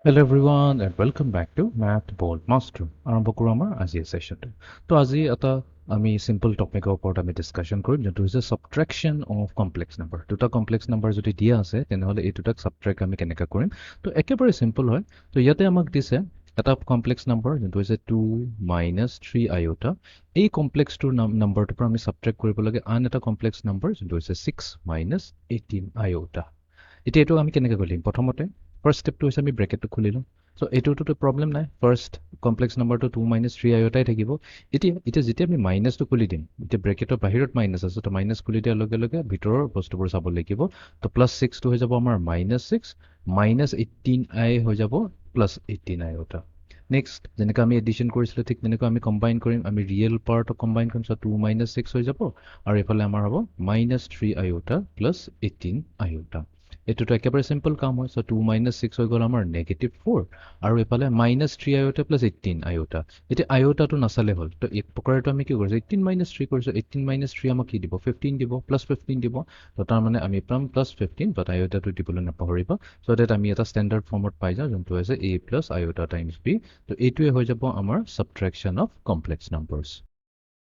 Hello everyone and welcome back to Math Bold Master. আৰম্ভ কৰোঁ আমাৰ আজিৰ সেশনটো। তো আজি এটা আমি সিম্পল টপিকৰ ওপৰত আমি ডিসকাশন কৰিম যোনটো হৈছে সাবট্ৰেকশন অফ কমপ্লেক্স নাম্বাৰ। দুটা কমপ্লেক্স নাম্বাৰ যদি দিয়া আছে তেনেহ'লে এই দুটাক সাবট্ৰেক্ট আমি কেনেকৈ কৰিম। তো একেবাৰে সিম্পল হয়। তো ইয়াতে আমাক দিছে এটা কমপ্লেক্স নাম্বাৰ যোনটো হৈছে 2 - 3 আইঅটা। এই কমপ্লেক্সটোৰ নাম্বাৰটোৰ পৰা আমি সাবট্ৰেক্ট কৰিব লাগে আন এটা কমপ্লেক্স নাম্বাৰ যোনটো হৈছে 6 - 18 আইঅটা। এতিয়া এইটো আমি কেনেকৈ কৰিম প্ৰথমতে ফাৰ্ষ্ট ষ্টেপটো হৈছে আমি ব্ৰেকেটটো খুলি লওঁ চ' এইটোতো প্ৰব্লেম নাই ফাৰ্ষ্ট কমপ্লেক্স নাম্বাৰটো 2 - 3 আইঅটাই থাকিব এতিয়া যেতিয়া আমি মাইনাছটো খুলি দিম এতিয়া ব্ৰেকেটৰ বাহিৰত মাইনাছ আছে তো মাইনাছ খুলি দিয়াৰ লগে লগে ভিতৰৰ বস্তুবোৰ চাব লাগিব তো +6টো হৈ যাব আমাৰ -6 -18i হৈ যাব +18 আইঅটা নেক্সট যেনেকৈ আমি এডিশ্যন কৰিছিলোঁ ঠিক তেনেকৈ আমি কম্বাইন কৰিম আমি ৰিয়েল পাৰ্টক কম্বাইন কৰিম চ' 2 - 6 হৈ যাব আৰু এইফালে আমাৰ হ'ব -3 আইঅটা +18 আইঅটা এইটোতো একেবাৰে সিম্পল কাম হয় চ' 2 - 6 হৈ গ'ল আমাৰ -4 আৰু এইফালে -3 আইঅটা +18 আইঅটা এতিয়া আইঅটাটো নাচালে হ'ল তো এই প্ৰকাৰটো আমি কি কৰিছোঁ 18 - 3 কৰিছোঁ 18 - 3 আমাক কি দিব 15 দিব +15 দিব তো তাৰমানে আমি পাম +15 বাট আইঅটাটো দিবলৈ নাপাহৰিবা চ' ডেট আমি এটা ষ্টেণ্ডাৰ্ড ফৰ্মত পাই যাওঁ যোনটো হৈছে a + আইঅটা টাইমছ b তো এইটোৱে হৈ যাব আমাৰ সাবট্ৰেকশ্যন অফ কমপ্লেক্স নাম্বাৰছ